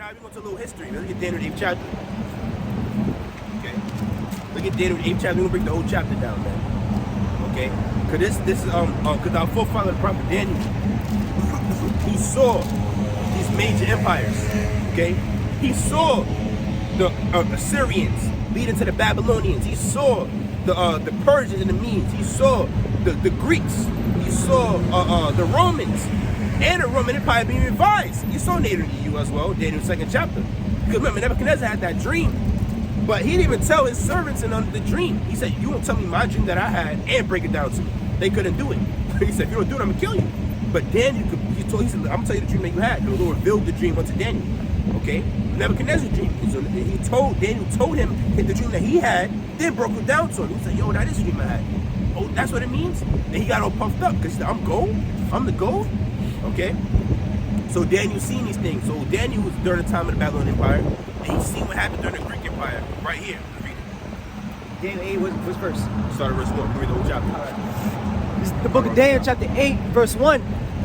now we're going to a little history. Let's get Daniel 8th chapter. Okay. Look at Daniel 8th chapter. We're going to break the whole chapter down, man. Okay. Because this is because our forefather, the prophet Daniel, he saw these major empires. Okay. He saw the Assyrians leading to the Babylonians. He saw the Persians and the Medes. He saw the Greeks. He saw the Romans. And the Roman Empire being revised. You saw Native EU as well, Daniel's 2nd chapter. Because remember, Nebuchadnezzar had that dream, but he didn't even tell his servants in the dream. He said, you won't tell me my dream that I had and break it down to me. They couldn't do it. He said, if you don't do it, I'm going to kill you. But Daniel, he said, I'm going to tell you the dream that you had. The Lord revealed the dream unto Daniel. Okay? Nebuchadnezzar's dream. So Daniel told him the dream that he had, then broke it down to him. He said, yo, that is the dream I had. Oh, that's what it means? Then he got all puffed up because he said, I'm gold? I'm the gold? Okay, so Daniel seen these things. So Daniel was during the time of the Babylonian Empire, and he seen what happened during the Greek Empire. Right here, read it. Daniel 8, what's verse? Start at verse 1. Read the whole chapter. Right. This is the book of Daniel, chapter 8, verse 1.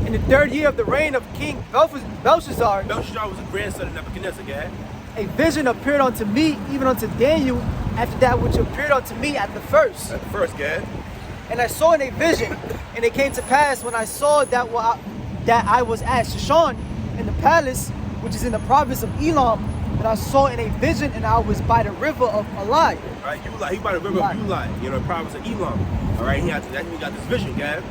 In the 3rd year of the reign of King Belshazzar. Belshazzar was a grandson of Nebuchadnezzar, guy. A vision appeared unto me, even unto Daniel, after that which appeared unto me at the first. At the first, guy. And I saw in a vision, and it came to pass when I saw that I was at Shaqadan in the palace, which is in the province of Elam, and I saw in a vision, and I was by the river of Ulai. All right, he by the river of Ulai, you know, the province of Elam. All right, he got this vision, guy.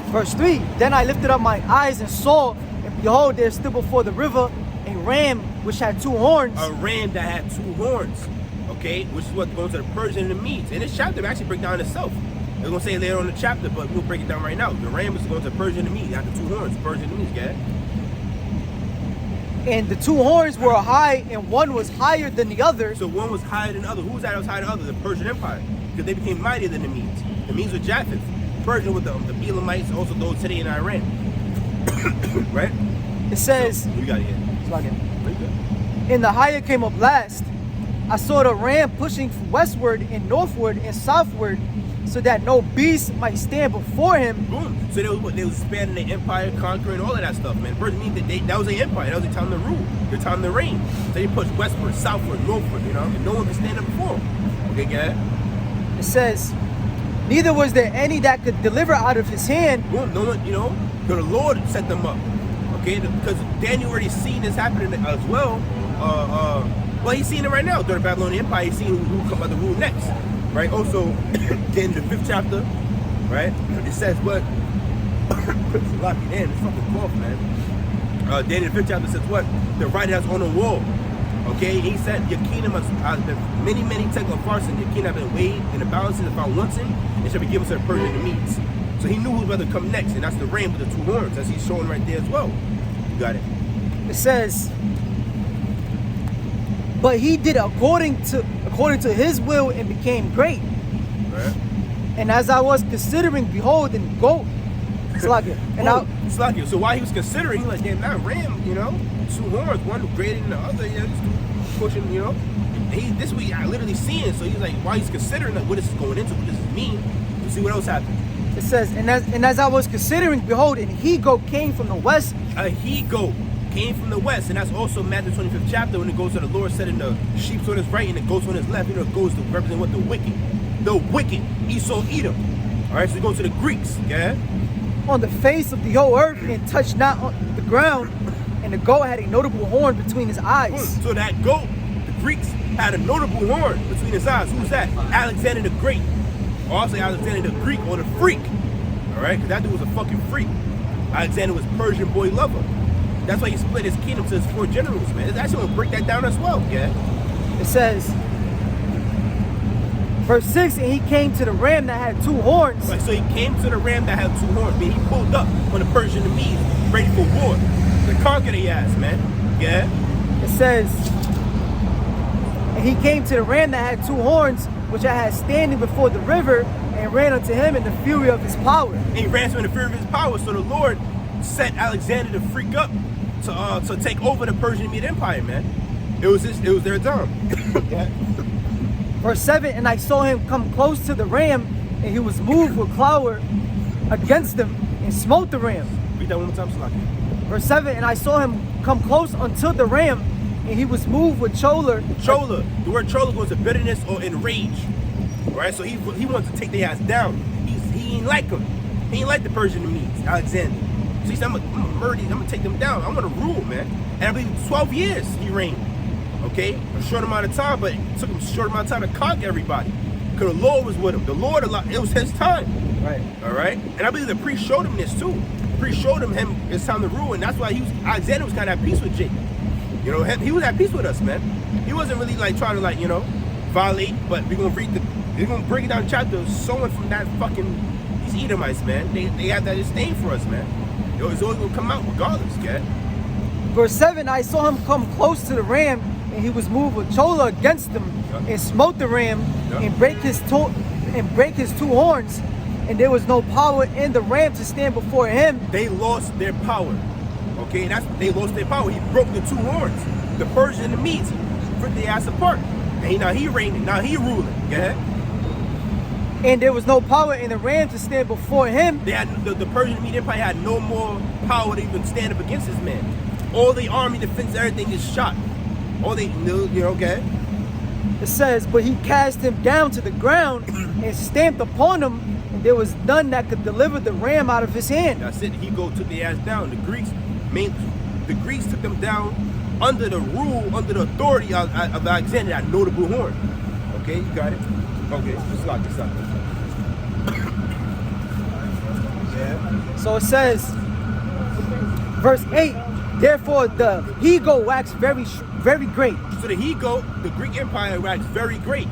Verse 3, then I lifted up my eyes and saw, and behold, there stood before the river a ram which had 2 horns. A ram that had 2 horns, okay, which is what goes to the Persian and the Medes. And this chapter actually break down itself. They're going to say later on in the chapter, but we'll break it down right now. The ram is going to Persian and Medes. It had the 2 horns, Persian and Medes, guy. And the 2 horns were high, and one was higher than the other. So one was higher than the other. Who was that was higher than the other? The Persian Empire. Because they became mightier than the Medes. The Medes were Japheth. Persian with the Elamites, also those today in Iran. Right? It says, so, we got it here. In the higher came up last. I saw the ram pushing westward and northward and southward, so that no beast might stand before him. Boom. So they was spanning the empire, conquering all of that stuff, man. First means that was an empire. That was their time to rule. Their time to reign. So they pushed westward, southward, northward, you know, and no one could stand up before them. Okay, guys? It says, neither was there any that could deliver out of his hand. Boom. No one, you know, the Lord set them up. Okay, because Daniel already seen this happening as well. Well, he's seeing it right now during the Babylonian Empire. He's seeing who come out to rule next. Right, also in the 5th chapter, right, it says what? Lucky, man, it's fucking cough, man. Daniel, the 5th chapter says what? The writing that's on the wall. Okay, he said, your kingdom has been many take of farce, and your kingdom have been weighed in the balances and found wanting, and shall be given to the Persian and the Medes. So he knew who was about to come next, and that's the ram with the 2 horns, as he's showing right there as well. You got it? It says, but he did according to his will and became great. Right. And as I was considering, behold, and goat. Sluggy. So while he was considering, he was like, damn, that ram, you know, 2 horns, one greater than the other, you know, just pushing, you know. This week I literally seeing, so he's like, while he's considering like, what this is going into, what does this mean, to see what else happened. It says, and as I was considering, behold, an he-goat came from the west. A he-goat came from the west, and that's also Matthew 25th chapter when it goes to the Lord setting the sheep on his right and the goats on his left. You know, it goes to represent what? The wicked, Esau, Edom. All right, so we go to the Greeks, yeah? On the face of the whole earth and touched not on the ground, and the goat had a notable horn between his eyes. So that goat, the Greeks had a notable horn between his eyes. Who's that? Alexander the Great. Or also Alexander the Greek, or the freak. All right, because that dude was a fucking freak. Alexander was Persian boy lover. That's why he split his kingdom to his 4 generals, man. It's actually going to break that down as well, yeah? It says, verse 6, and he came to the ram that had 2 horns. Right, so he came to the ram that had 2 horns, man. He pulled up on the Persian and Medes, ready for war. To conquer their ass, man. Yeah? It says, and he came to the ram that had 2 horns, which I had standing before the river, and ran unto him in the fury of his power. And he ran to him in the fury of his power, so the Lord set Alexander to freak up to take over the Persian and Mede Empire, man. It was their time. Yeah. Verse 7, and I saw him come close to the ram, and he was moved with cloud against him, and smote the ram. Read that one more time, Slaki. Verse 7, and I saw him come close unto the ram, and he was moved with choler. Chola. The word chola goes to bitterness or enrage. Right? So he wants to take their ass down. He ain't like them. He ain't like the Persian Medes, Alexander. So he said, I'm gonna murder these, I'm gonna take them down. I'm gonna rule, man. And I believe 12 years he reigned. Okay? A short amount of time, but it took him a short amount of time to conquer everybody. Because the Lord was with him. The Lord, it was his time. Right. All right? And I believe the priest showed him this too. The priest showed him it's time to rule, and that's why Alexander was kind of at peace with Jacob. You know, he was at peace with us, man. He wasn't really like trying to like, you know, violate, but we're gonna break it down chapter sowing from that fucking these Edomites, man. They have that disdain for us, man. It's always gonna come out regardless, cat. Verse 7, I saw him come close to the ram, and he was moved with choler against him, and smote the ram, and break his two horns, and there was no power in the ram to stand before him. They lost their power. Okay, they lost their power. He broke the two horns. The Persian and the Medes, he ripped their ass apart. And now he reigning, now he ruling. Go ahead. And there was no power in the ram to stand before him. They had the Persian and Mede Empire had no more power to even stand up against this man. All the army defense, everything is shot. All they knew, you know, okay. It says, but he cast him down to the ground and stamped upon him, and there was none that could deliver the ram out of his hand. That's it. He took the ass down. The Greeks took them down under the rule, under the authority of Alexander, that notable horn. Okay, you got it? Okay, let's lock this up. Yeah. So it says, verse 8, therefore the he-goat waxed very great. So the he-goat, the Greek Empire waxed very great.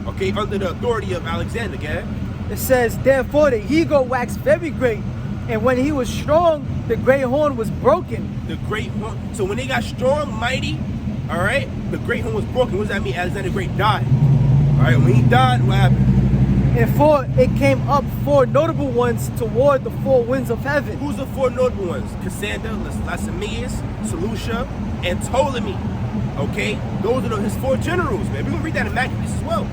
Okay, under the authority of Alexander, okay? It says, therefore the he-goat waxed very great, and when he was strong, the great horn was broken. The great horn. So when they got strong, mighty, all right, the great horn was broken. What does that mean? Alexander the Great died. All right, when he died, what happened? And it came up 4 notable ones toward the 4 winds of heaven. Who's the 4 notable ones? Cassander, Lacemeus, Seleucia, and Ptolemy. Okay, those are his 4 generals, man. We're gonna read that in Maccabees as well.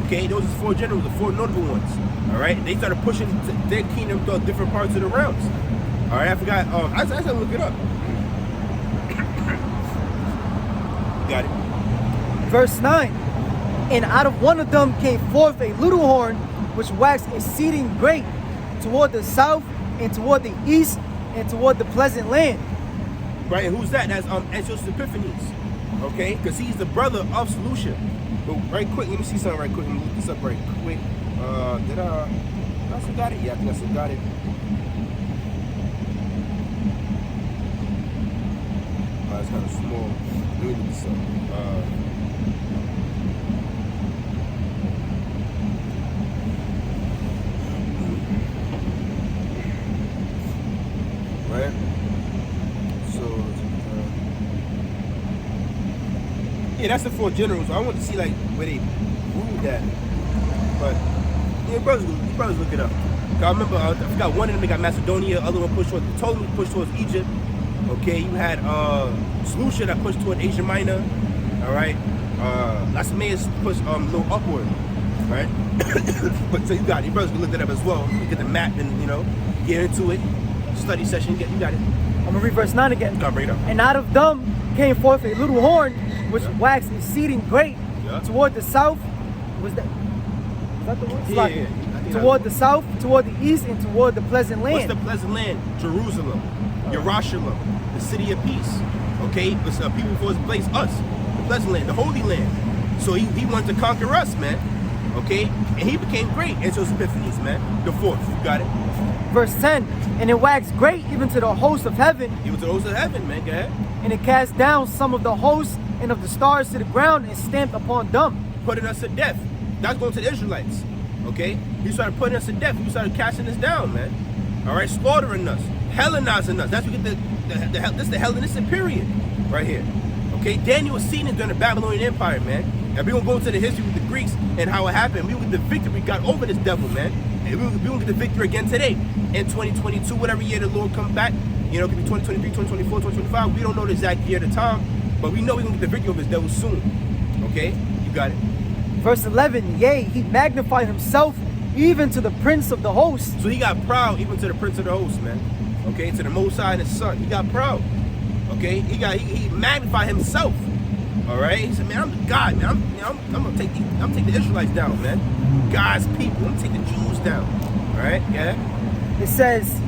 Okay, those are 4 generals, the 4 notable ones. All right, they started pushing their kingdom to different parts of the realms. All right, I forgot. I had to look it up. Got it. Verse 9. And out of one of them came forth a little horn, which waxed exceeding great, toward the south, and toward the east, and toward the pleasant land. Right, and who's that? That's Antiochus Epiphanes. Okay, because he's the brother of Seleucia. But right quick, let me see something right quick. Let me look this up right quick. Did I still got it? Yeah, I think I still got it. It's kind of small. Let me look this up. Right? So, yeah, that's the 4 generals. I want to see like where they ruled at. But yeah, brothers look it up. I remember I forgot one of them got Macedonia, other one pushed towards Ptolemy, pushed towards Egypt. Okay, you had Seleucia that pushed toward Asia Minor. All right, Lacemeus pushed a little upward. Right, but so you got it. You brothers can look that up as well. Look at the map and get into it. Study session, you got it. I'm gonna read verse 9 again. Bring it up. And out of them came forth a little horn, which waxed exceeding great, toward the south. Was that the one? Yeah. Toward the south, toward the east, and toward the pleasant land. What's the pleasant land? Jerusalem, Yerushalayim, the city of peace. Okay, it's people for his place, us, the pleasant land, the holy land. So he wanted to conquer us, man. Okay, and he became great. Antiochus Epiphanes, man. The 4th, you got it. Verse 10, and it waxed great even to the host of heaven. He was the host of heaven, man. Go ahead. And it cast down some of the hosts and of the stars to the ground and stamped upon them. Putting us to death. That's going to the Israelites. Okay? He started putting us to death. He started casting us down, man. All right? Slaughtering us. Hellenizing us. That's what we get this is the Hellenistic period right here. Okay? Daniel was seen it during the Babylonian Empire, man. And we're going to go into the history with the Greeks and how it happened. We will get the victory we got over this devil, man. And we will get the victory again today. In 2022, whatever year the Lord comes back, it could be 2023, 2024, 2025. We don't know the exact year or the time, but we know we're going to get the victory over this devil soon. Okay? You got it. Verse 11, yea, he magnified himself even to the prince of the host. So he got proud even to the prince of the host, man. Okay? To the Most High and his son. He got proud. Okay? He magnified himself. All right. He said, man, I'm the God, man. I'm gonna take the Israelites down, man. God's people. I'm gonna take the Jews down. All right. Yeah. It says,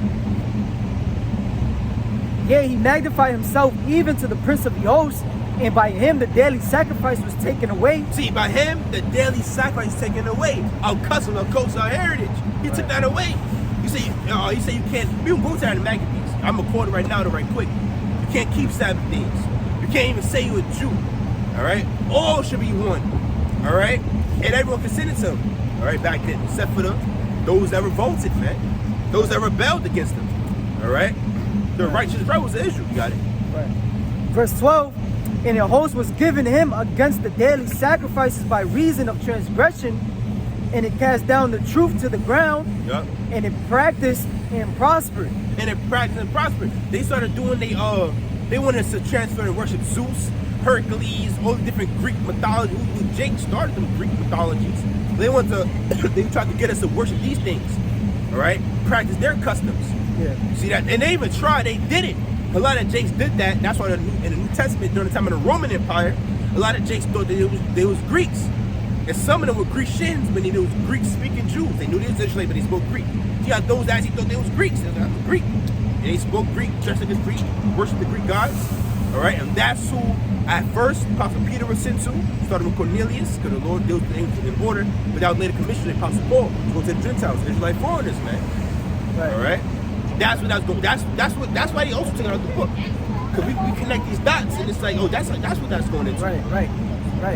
yea, he magnified himself even to the prince of the host, and by him the daily sacrifice was taken away. See, by him the daily sacrifice was taken away. Our custom, our culture, our heritage. He took that away. You say you can't. We can go to that in Maccabees. I'm gonna quote it right now, right quick. You can't keep Sabbath days. You can't even say you're a Jew. All right. All should be one. All right. And everyone consented to him. All right. Back then, except for those that revolted, man. Those that rebelled against him. All right. The righteous rebels of Israel. You got it. Right. Verse 12. And a host was given him against the daily sacrifices by reason of transgression, and it cast down the truth to the ground. Yep. And it practiced and prospered. And it practiced and prospered. They started doing they wanted us to transfer and worship Zeus, Hercules, all the different Greek mythology. Jake started them Greek mythologies. They tried to get us to worship these things. All right, practice their customs. Yeah. See that? And they even tried. They did it. A lot of Jakes did that. That's why in the New Testament, during the time of the Roman Empire, a lot of Jakes thought that they was Greeks. And some of them were Grecians, but they was Greek-speaking Jews. They knew they was Israelites, but they spoke Greek. You got those that actually thought they was Greeks. They was Greek. And they spoke Greek, dressed like a Greek, worshiped the Greek gods. All right, and that's who, at first, Apostle Peter was sent to. Started with Cornelius, because the Lord deals with things in order, without later commissioning the Apostle Paul to go to the Gentiles, Israelite foreigners, man. Right. All right. That's what that's going. That's why they also took it out of the book, because we connect these dots, and it's like, oh, that's what that's going into. Right.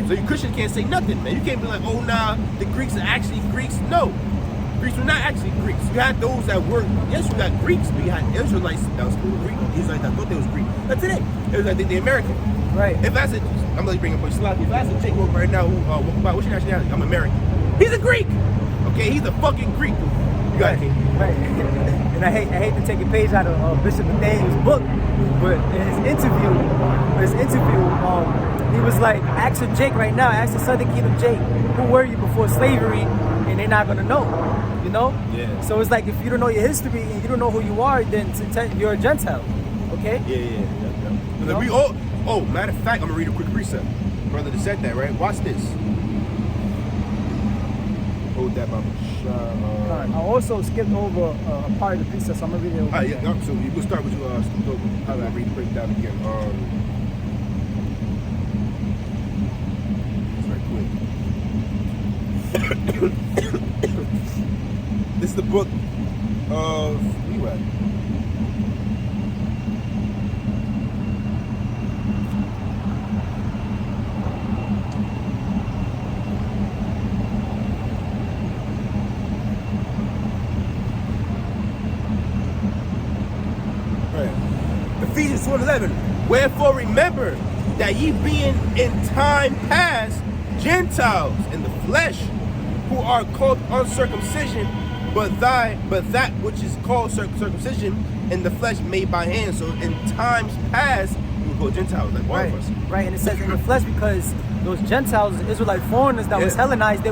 So you Christian can't say nothing, man. You can't be like, oh, nah, the Greeks are actually Greeks. No, Greeks were not actually Greeks. You had those that were, yes, you got Greeks, but you had Israelites that was Greek. Israelites that thought they was Greek. That's it. It was like the American. Right. If I said, I'm gonna bring up a slot. If I said Jake Walker right now, what's your nationality? I'm American. He's a Greek. Okay, he's a fucking Greek. You got it. Right. And I hate to take a page out of Bishop Nathaniel's book, but in his interview, he was like, ask a Jake right now, ask the Southern Kingdom Jake, who were you before slavery? And they're not gonna know, you know? Yeah. So it's like, if you don't know your history and you don't know who you are, then you're a Gentile, okay? Yeah. Like we all, matter of fact, I'm gonna read a quick precept. Brother that said that, right? Watch this. Hold that, Baba. I also skipped over a part of the precept, so I'm gonna read it over again. Yeah, so we'll start with you, skipped over. I'll read the breakdown again. This is the book of Levi. Ephesians 2:11. Wherefore remember that ye being in time past Gentiles in the flesh, who are called uncircumcision, but that which is called circumcision in the flesh made by hand. So in times past, we were called Gentiles, like one of us. Right, and it says in the flesh because those Gentiles, the Israelite foreigners that was Hellenized, they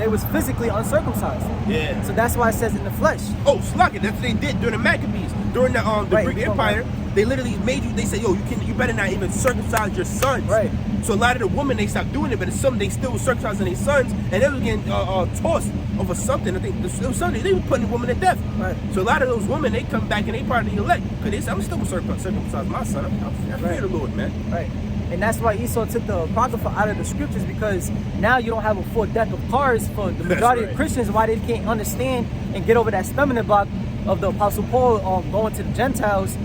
was physically uncircumcised. Yeah. So that's why it says in the flesh. Oh, Sluggett, that's what they did during the Maccabees, during the Greek Empire. They literally made you. They said, "Yo, you better not even circumcise your sons." Right. So a lot of the women, they stopped doing it, but some they still were circumcising their sons, and they were getting tossed over something. I think it was something they were putting a woman to death. Right. So a lot of those women, they come back and they part of the elect because they say, "I'm still gonna circumcise my son. I'm fear the Lord, man." Right. And that's why Esau took the Apocrypha out of the scriptures, because now you don't have a full deck of cards for the majority of Christians, why they can't understand and get over that stumbling block of the Apostle Paul going to the Gentiles,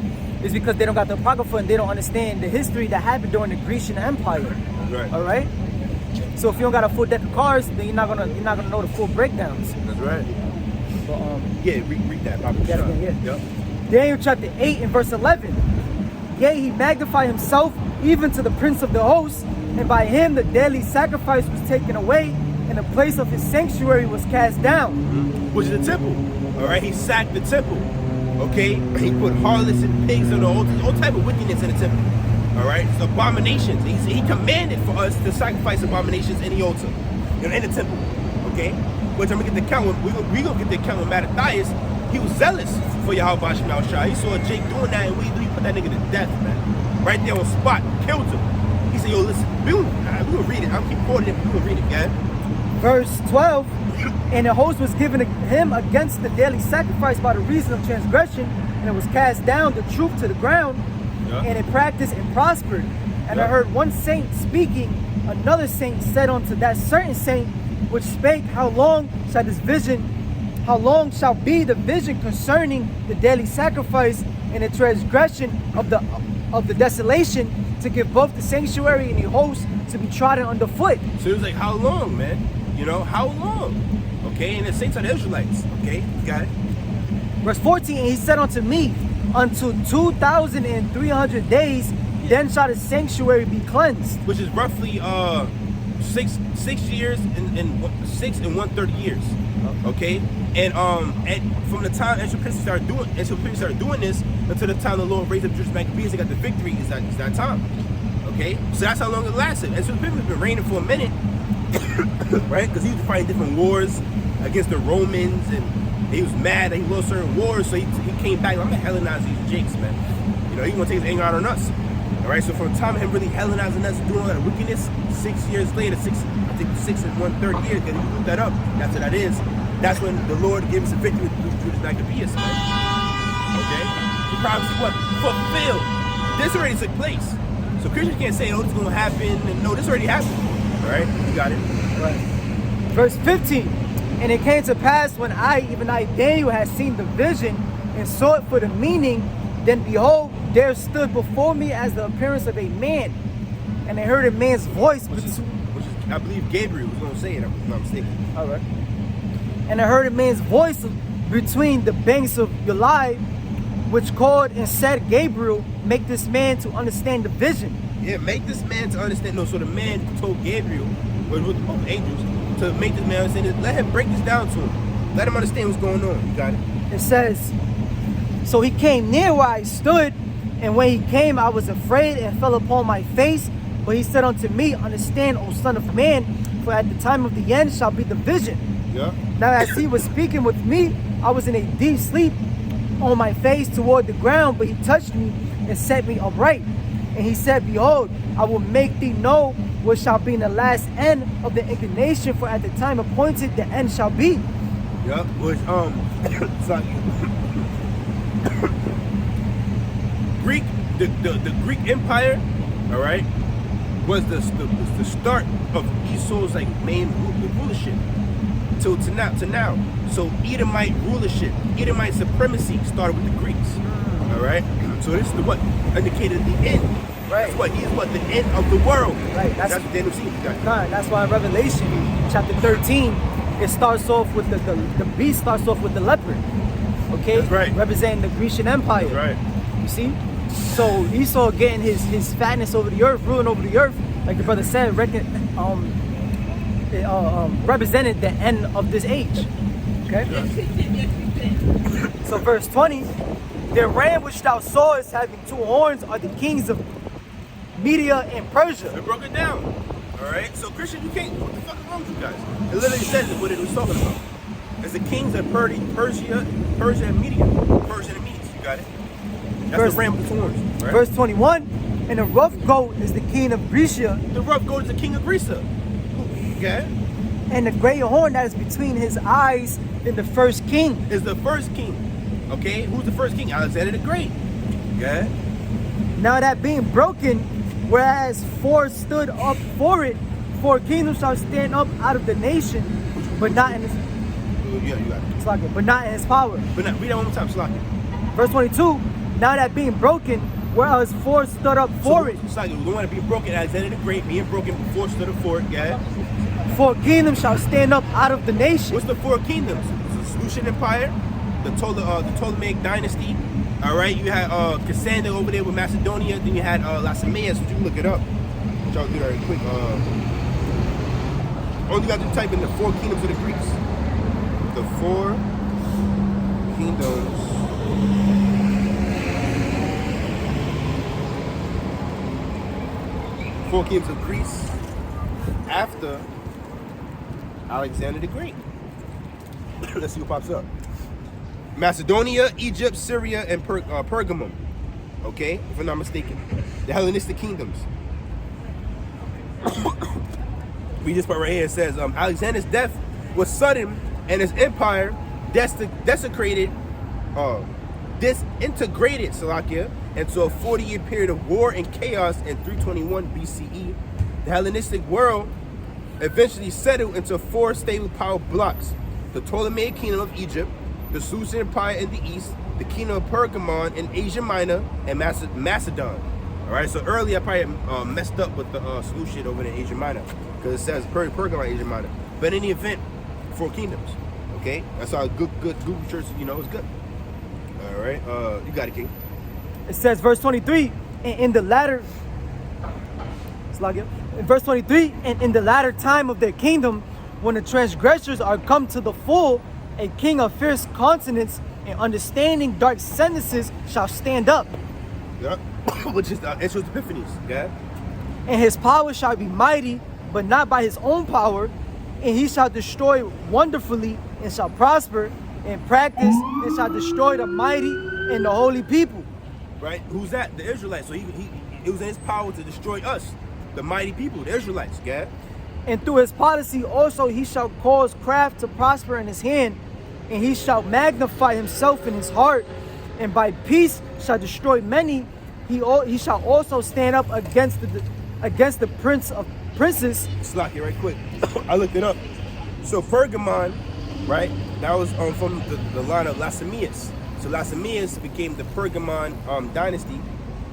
is because they don't got the Apocrypha and they don't understand the history that happened during the Grecian Empire. Right. All right. So if you don't got a full deck of cards, then you're not gonna know the full breakdowns. That's right. But, read that. Yep. Daniel chapter 8 and verse 11. Yea, he magnified himself even to the prince of the host, and by him the daily sacrifice was taken away, and the place of his sanctuary was cast down. Mm-hmm. Which is the temple. All right, he sacked the temple. Okay, he put harlots and pigs and all type of wickedness in the temple. All right, it's abominations. He commanded for us to sacrifice abominations in the altar, in the temple. Okay, which I'm gonna get the count. We gonna get the count with Mattathias. He was zealous for Yahweh Shai. He saw Jake doing that, and we put that nigga to death, man. Right there on spot, killed him. He He said, yo, listen, we gonna read it. I'm keep quoting it, we gonna read it, guys. Verse 12, and a host was given him against the daily sacrifice by the reason of transgression, and it was cast down the truth to the ground, and it practiced and prospered. And I heard one saint speaking, another saint said unto that certain saint which spake, how long shall be the vision concerning the daily sacrifice and the transgression of the desolation, to give both the sanctuary and the host to be trodden underfoot? So it was like, how long, man? You know, how long? Okay, and the saints are the Israelites. Okay, you got it. Verse 14, and he said unto me, unto 2,300 days, then shall the sanctuary be cleansed. Which is roughly 6 years and 6 and 1/3 years. Okay, and from the time Ezra started doing this until the time the Lord raised up Judas Maccabees and got the victory is that time. Okay, so that's how long it lasted. And so the has been reigning for a minute, right? Because he was fighting different wars against the Romans, and he was mad that he lost certain wars, so he came back. I'm gonna Hellenize these jakes, man. You know, he's gonna take his anger out on us. All right, so from the time of him really Hellenizing us, doing all that wickedness, 6 years later, 6 and 1/3 years, because you look that up, that's what that is. That's when the Lord gave us a victory with Judas Maccabees, man. Okay? The prophecy what? Fulfilled. This already took place. So Christians can't say, oh, this is going to happen. And no, this already happened. All right? You got it? Right. Verse 15. And it came to pass when even I, Daniel, had seen the vision and sought for the meaning, then behold, there stood before me as the appearance of a man. And I heard a man's voice. Which is I believe Gabriel was going to say it, if I'm not mistaken. All right. And I heard a man's voice between the banks of Ulai, which called and said, Gabriel, make this man to understand the vision. Yeah, make this man to understand. No, so the man told Gabriel, with both angels, to make this man understand it. Let him break this down to him. Let him understand what's going on. You got it? It says, so he came near where I stood, and when he came, I was afraid and fell upon my face. But he said unto me, understand, O son of man, for at the time of the end shall be the vision. Yeah. Now as he was speaking with me, I was in a deep sleep on my face toward the ground, but he touched me and set me upright. And he said, behold, I will make thee know what shall be in the last end of the inclination, for at the time appointed the end shall be. Yeah, which Greek, the Greek Empire, all right, was the start of Esau's like main rulership to now. So Edomite rulership, Edomite supremacy started with the Greeks. All right. So this is what indicated the end. Right. That's what the end of the world. Right. That's what Daniel seen. That's why in Revelation chapter 13, it starts off with the beast starts off with the leopard. Okay. That's right. Representing the Grecian Empire. That's right. You see. So Esau getting his fatness over the earth, ruling over the earth, like the brother said, represented the end of this age. Okay. So verse 20, the ram which thou sawest having two horns are the kings of Media and Persia. It broke it down. All right. So Christian, you can't. What the fuck is wrong with you guys? It literally says what it was talking about. It's the kings of Persia and Media. Persia and Medes. You got it. That's the ram with the horns. Right? Verse 21, and the rough goat is the king of Grecia. The rough goat is the king of Greece. Okay. And the great horn that is between his eyes in the first king. Is the first king. Okay. Who's the first king? Alexander the Great. Okay. Now that being broken, whereas four stood up for it, 4 kingdoms shall stand up out of the nation, but not in his. Yeah, you got it. But not in his power. But not, read that one more time, Slakia. Verse 22. Now that being broken, whereas 4 stood up for it. Slakia, the one that being broken, Alexander the Great, being broken before stood up for it. Yeah. 4 kingdoms shall stand up out of the nation. What's the 4 kingdoms? It's the Seleucid Empire, the Ptolemaic dynasty. All right, you had Cassander over there with Macedonia. Then you had Lacenaeus, which you can look it up. Which I'll do that right quick. Only you have to type in the 4 kingdoms of the Greeks. The 4 kingdoms. Four kingdoms of Greece after Alexander the Great. Let's see what pops up. Macedonia, Egypt, Syria, and Pergamum. Okay, if I'm not mistaken. The Hellenistic kingdoms. read this part right here. It says, Alexander's death was sudden and his empire desecrated, disintegrated Salakia into a 40-year period of war and chaos in 321 BCE. The Hellenistic world eventually settled into 4 stable power blocks: the Ptolemaic kingdom of Egypt, the Seleucid Empire in the east, the kingdom of Pergamon in Asia Minor, and Macedon. All right, so earlier I probably messed up with the Seleucid over in Asia Minor because it says Pergamon Asia Minor. But in the event, 4 kingdoms. Okay, that's how good Google Church, you know, is good. All right, you got it, King. It says, verse 23, and in the latter, in verse 23, and in the latter time of their kingdom, when the transgressors are come to the full, a king of fierce countenance and understanding dark sentences shall stand up. Yep, which is Ezra's Epiphanies, yeah. And his power shall be mighty, but not by his own power, and he shall destroy wonderfully and shall prosper in practice and shall destroy the mighty and the holy people. Right? Who's that? The Israelites. So it was in his power to destroy us, the mighty people, the Israelites, yeah. And through his policy also he shall cause craft to prosper in his hand, and he shall magnify himself in his heart, and by peace shall destroy many. He shall also stand up against the prince of princes. Slack it right quick. I looked it up. So Pergamon, right? That was from the line of Lacemeus. So Lacemeus became the Pergamon dynasty,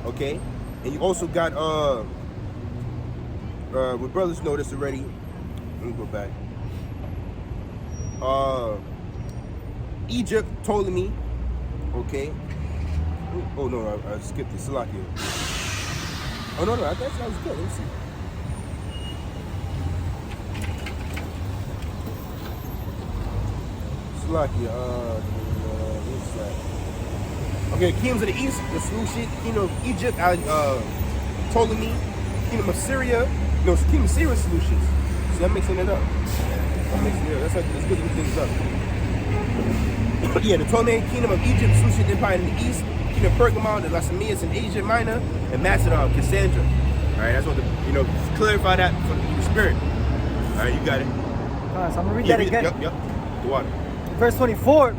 okay? And you also got what brothers know this already. Let me go back. Egypt, Ptolemy, okay? Oh no, I skipped it. Salakia. Oh no, I thought that was good. Let me see. Salakia. What's that? Okay, kingdoms of the east, the Seleucid, kingdom of Egypt, Ptolemy, kingdom of Syria. No, it's kingdom of Syria, Seleucids. So I'm mixing it up. That's good to mix things up. Yeah, the Ptolemaic kingdom of Egypt, Seleucid Empire in the east, kingdom of Pergamon, the Lacemeus in Asia Minor, and Macedon, Cassandra. All right, that's what clarify that for the spirit. All right, you got it. All right, so I'm gonna read that again. Yep. The water. Verse 24.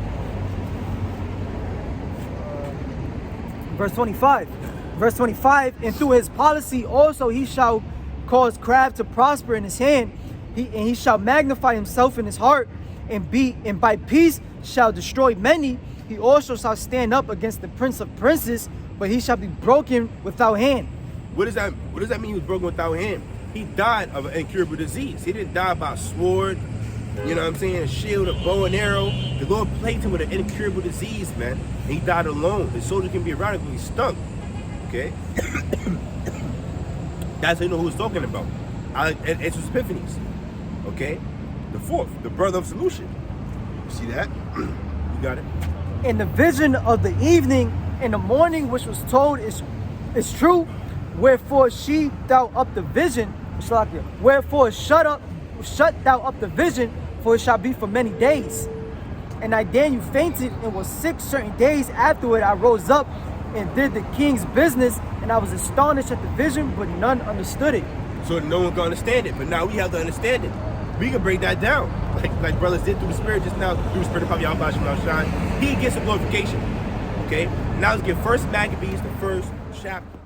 Verse 25. Verse 25. And through his policy also he shall cause craft to prosper in his hand, and he shall magnify himself in his heart, and by peace shall destroy many. He also shall stand up against the prince of princes, but he shall be broken without hand. What does that mean? He was broken without hand. He died of an incurable disease. He didn't die by a sword, you know what I'm saying, a shield, a bow and arrow. The Lord plagued him with an incurable disease, man. And he died alone. The soldier can be around him, but he stunk. Okay? That's how you know who he's talking about. It's his Epiphanies. Okay? The fourth, the brother of Seleucid. You see that? You got it. And the vision of the evening and the morning which was told is true. Wherefore she thou up the vision, wherefore shut thou up the vision, for it shall be for many days. And I Daniel fainted and was sick certain days. Afterward I rose up and did the king's business, and I was astonished at the vision, but none understood it. So no one can understand it, but now we have to understand it. We can break that down, like brothers did through the Spirit just now, through the Spirit of Yahweh Shemel Shine. He gets a glorification. Okay, now let's get First Maccabees, the first chapter.